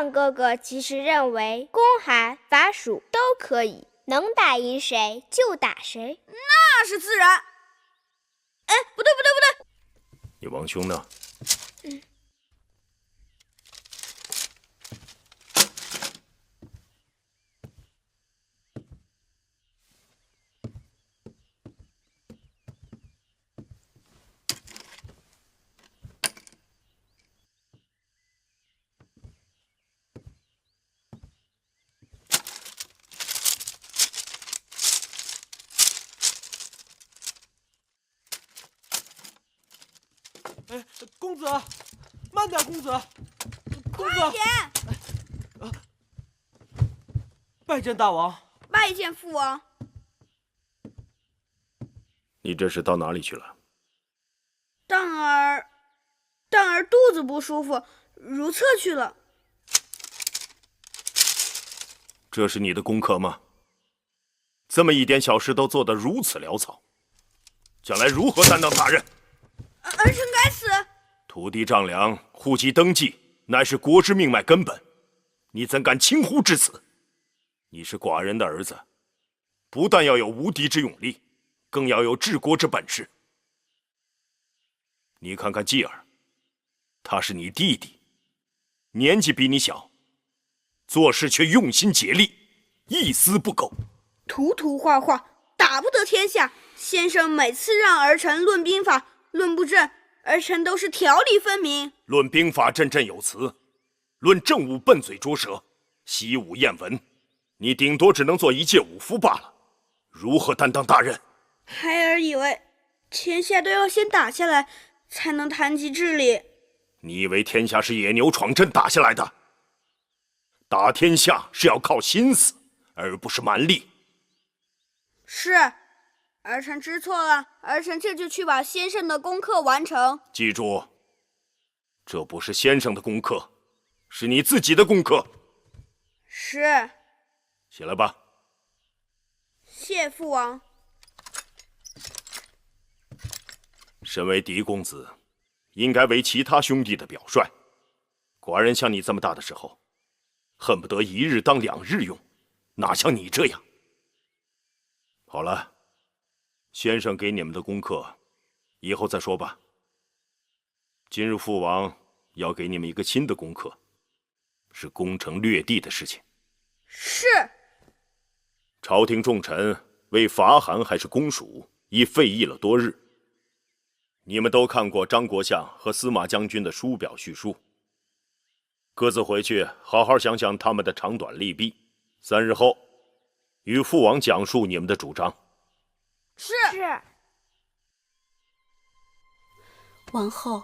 王哥哥其实认为公函、伐蜀都可以，能打赢谁就打谁。那是自然。哎，不对！你王兄呢？哎，公子，慢点，公子，公子，快点！拜见大王，拜见父王。你这是到哪里去了？蛋儿肚子不舒服，如厕去了。这是你的功课吗？这么一点小事都做得如此潦草，将来如何担当大任？儿臣该死！土地丈量、户籍登记，乃是国之命脉根本，你怎敢轻忽至此？你是寡人的儿子，不但要有无敌之勇力，更要有治国之本事。你看看继儿，他是你弟弟，年纪比你小，做事却用心竭力，一丝不苟。涂涂画画，打不得天下。先生每次让儿臣论兵法、论布阵，儿臣都是条理分明。论兵法振振有词，论政务笨嘴拙舌，习武验文，你顶多只能做一介武夫罢了，如何担当大任？孩儿以为天下都要先打下来，才能谈及治理。你以为天下是野牛闯阵打下来的？打天下是要靠心思，而不是蛮力。是，儿臣知错了，儿臣这就去把先生的功课完成。记住，这不是先生的功课，是你自己的功课。是。起来吧。谢父王。身为嫡公子，应该为其他兄弟的表率。寡人像你这么大的时候，恨不得一日当2日用，哪像你这样。好了，先生给你们的功课，以后再说吧。今日父王要给你们一个新的功课，是攻城略地的事情。是。朝廷重臣为伐韩还是攻蜀，已费议了多日。你们都看过张国相和司马将军的书表叙述，各自回去好好想想他们的长短利弊。3日后，与父王讲述你们的主张。是。王后，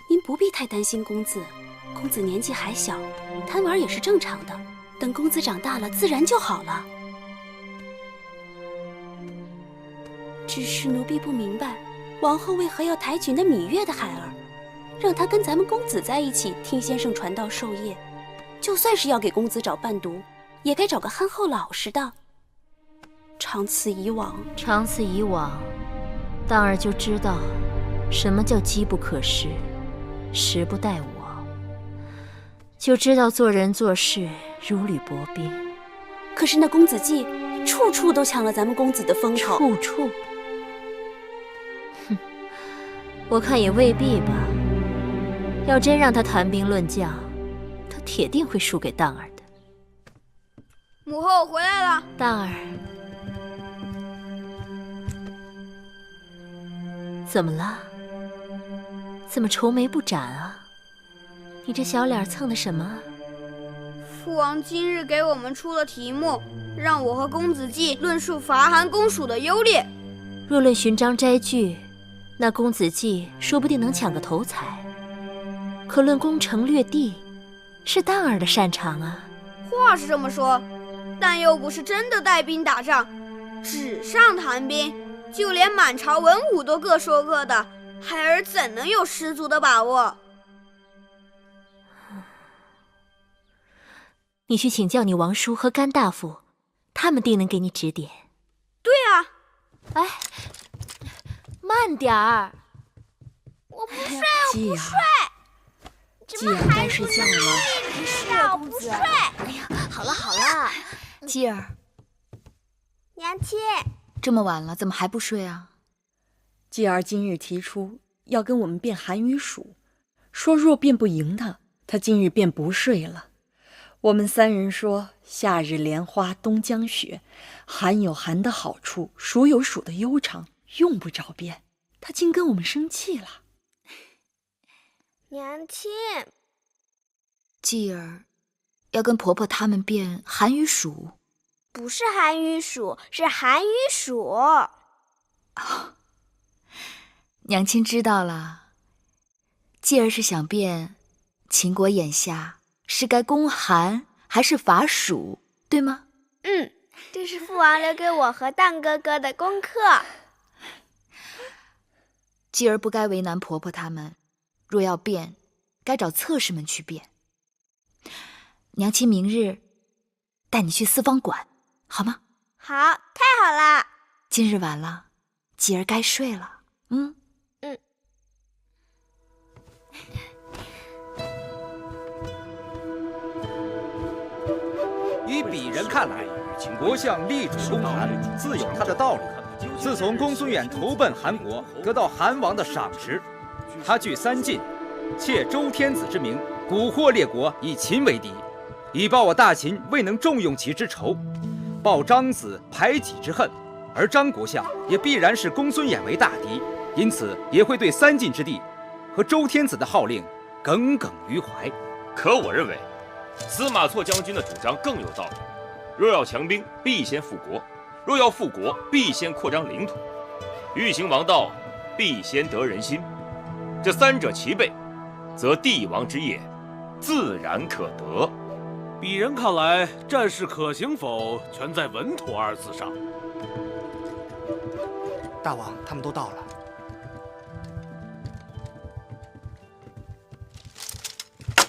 您不必太担心公子，公子年纪还小，贪玩也是正常的。等公子长大了，自然就好了。只是奴婢不明白，王后为何要抬举那芈月的孩儿，让他跟咱们公子在一起听先生传道授业？就算是要给公子找伴读，也该找个憨厚老实的。长此以往，当儿就知道什么叫机不可失，时不待我，就知道做人做事如履薄冰。可是那公子季处处都抢了咱们公子的风头。处处？哼，我看也未必吧。要真让他谈兵论将，他铁定会输给当儿的。母后，我回来了。当儿，怎么了？怎么愁眉不展啊？你这小脸蹭的什么？父王今日给我们出了题目，让我和公子季论述伐韩攻蜀的优劣。若论寻章摘句，那公子季说不定能抢个头彩。可论攻城略地，是当儿的擅长啊。话是这么说，但又不是真的带兵打仗，纸上谈兵，就连满朝文武都各说各的，孩儿怎能有十足的把握？你去请教你王叔和甘大夫，他们定能给你指点。对啊。哎，慢点儿！我不睡，季儿该睡觉了。没事啊，公子。哎呀，好了好了，继儿，娘亲，这么晚了，怎么还不睡啊？继儿今日提出要跟我们辩寒与暑，说若辩不赢他今日便不睡了。我们三人说，夏日莲花冬将雪，寒有寒的好处，暑有暑的悠长，用不着辩。他竟跟我们生气了。娘亲，继儿要跟婆婆他们辩寒与暑。不是寒与暑，是寒与暑。娘亲知道了，继儿是想辩秦国眼下是该攻韩还是伐蜀，对吗？这是父王留给我和荡哥哥的功课。继儿不该为难婆婆他们，若要辩，该找侧室们去辩。娘亲明日带你去四方馆，好吗？好，太好了。今日晚了，继儿该睡了。依鄙人看来，国相力主攻韩，自有他的道理。自从公孙远投奔韩国，得到韩王的赏识，他据三晋，窃周天子之名，蛊惑列国，以秦为敌，以报我大秦未能重用其之仇，报张子排己之恨。而张国相也必然是公孙衍为大敌，因此也会对三晋之地和周天子的号令耿耿于怀。可我认为，司马错将军的主张更有道理。若要强兵，必先富国；若要富国，必先扩张领土。欲行王道，必先得人心。这三者齐备，则帝王之业自然可得。鄙人看来，战事可行否，全在稳妥二字上。大王，他们都到了。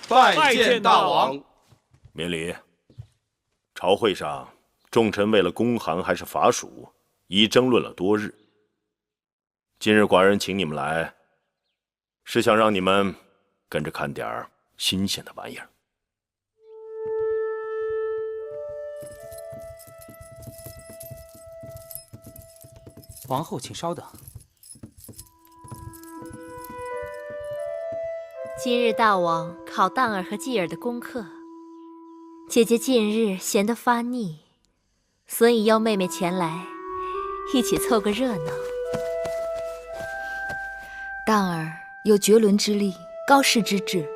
拜见大王。免礼。朝会上，众臣为了攻韩还是伐蜀，已争论了多日。今日寡人请你们来，是想让你们跟着看点新鲜的玩意儿。王后，请稍等。今日大王考荡儿和继儿的功课，姐姐近日闲得发腻，所以邀妹妹前来，一起凑个热闹。荡儿有绝伦之力，高士之志，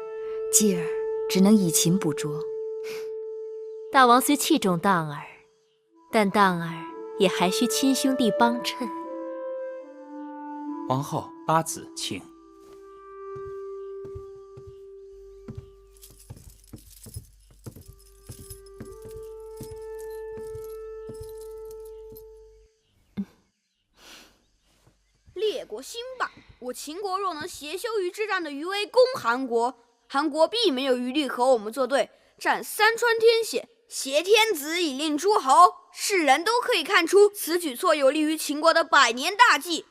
继儿只能以勤补拙。大王虽器重荡儿，但荡儿也还需亲兄弟帮衬。王后，八子，请。列国兴霸，我秦国若能挟羞于之战的余威攻韩国，韩国必没有余力和我们作对，占三川天险，挟天子以令诸侯。世人都可以看出，此举措有利于秦国的百年大计。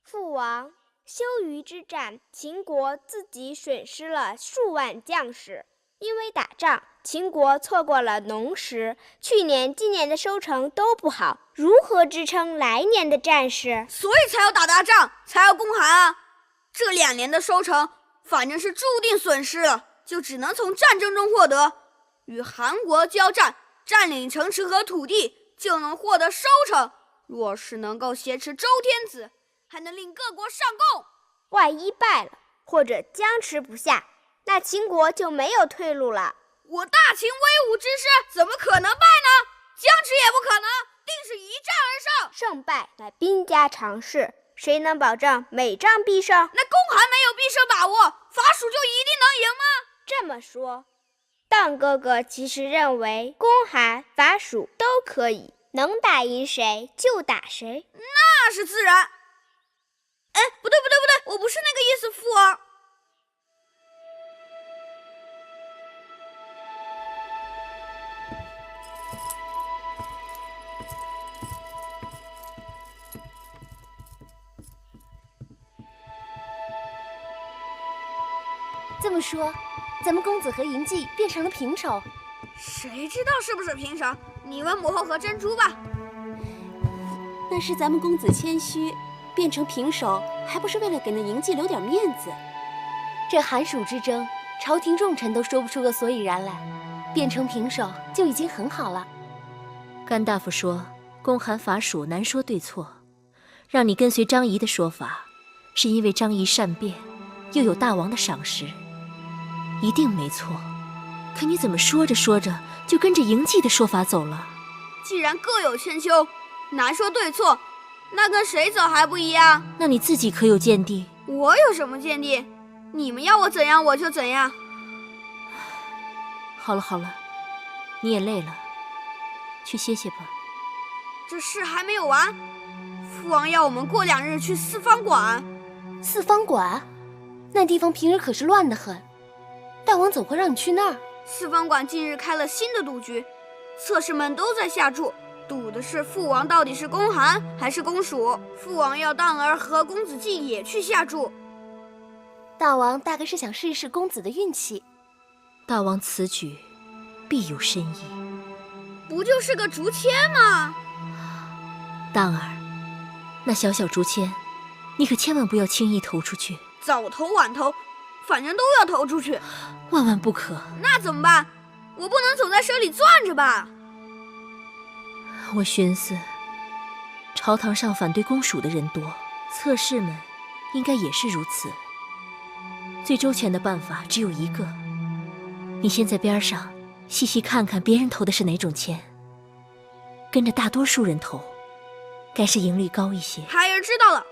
父王，羞于之战，秦国自己损失了数万将士。因为打仗，秦国错过了农时，去年、今年的收成都不好，如何支撑来年的战事？所以才要打大仗，才要攻韩啊！这2年的收成，反正是注定损失了，就只能从战争中获得。与韩国交战，占领城池和土地，就能获得收成。若是能够挟持周天子，还能令各国上贡。万一败了，或者僵持不下，那秦国就没有退路了。我大秦威武之师，怎么可能败呢？僵持也不可能，定是一战而胜。胜败乃兵家常事，谁能保证每仗必胜？那攻韩没有必胜把握，伐蜀就一定能赢吗？这么说，荡哥哥其实认为攻韩伐蜀都可以，能打赢谁就打谁。那是自然。哎，不对，我不是那个意思，父王。这么说，咱们公子和嬴稷变成了平手。谁知道是不是平手？你问母后和珍珠吧。那是咱们公子谦虚，变成平手，还不是为了给那嬴稷留点面子？这寒暑之争，朝廷重臣都说不出个所以然来，变成平手就已经很好了。甘大夫说，公寒伐蜀难说对错，让你跟随张仪的说法，是因为张仪善变，又有大王的赏识，一定没错。可你怎么说着说着就跟着嬴稷的说法走了？既然各有千秋，难说对错，那跟谁走还不一样？那你自己可有见地？我有什么见地？你们要我怎样我就怎样。好了好了，你也累了，去歇歇吧。这事还没有完，父王要我们过2日去四方馆。四方馆？那地方平日可是乱得很，大王怎会让你去那儿？四方馆近日开了新的赌局，侧室们都在下注，赌的是父王到底是公韩还是公蜀。父王要荡儿和公子季也去下注。大王大概是想试一试公子的运气。大王此举必有深意。不就是个竹签吗？荡儿，那小小竹签，你可千万不要轻易投出去。早投晚投，反正都要投出去。万万不可。那怎么办？我不能总在手里攥着吧？我寻思，朝堂上反对公蜀的人多，侧室们应该也是如此。最周全的办法只有一个，你先在边上细细看看别人投的是哪种签，跟着大多数人投，该是赢率高一些。孩儿知道了。